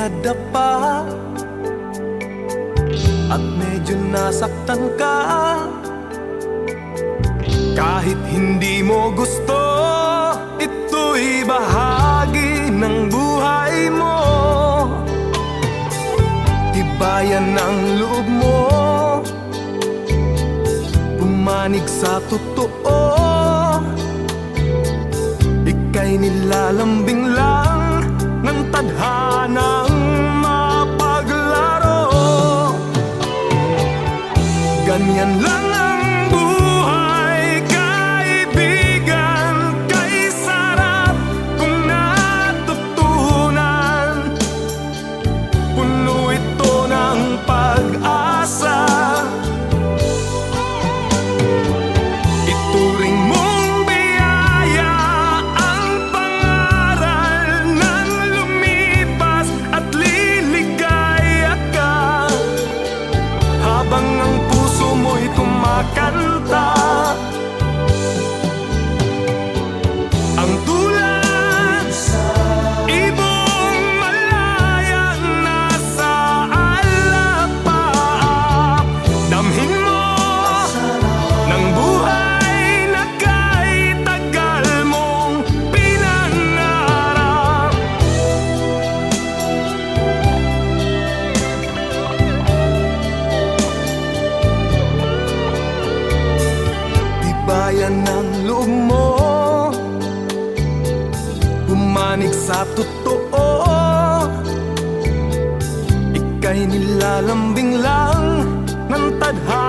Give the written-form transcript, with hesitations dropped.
nadapa at medyo nasaktan ka. Kahit hindi mo gusto, ito'y bahagi ng buhay mo. Tibayan ang loob mo, pumanig sa totoo. Ika'y nilalambing lang ng tadhanang mapaglaro. Ganyan lang ang buhay, kaibigan, kay sarap kung natutunan. Puno ito ng pag-asa. Ituring mong biyaya ang pangaral ng lumipas at liligaya ka habang ang puso mo'y kumakanta. Ang tulad, ibong malayang nasa alapaap. Damhin mo ng buhay na kay tagal mong pinangarap. Tibayan ng loob mo, pumanig sa totoo. Ika'y nilalambing lang ng tadhana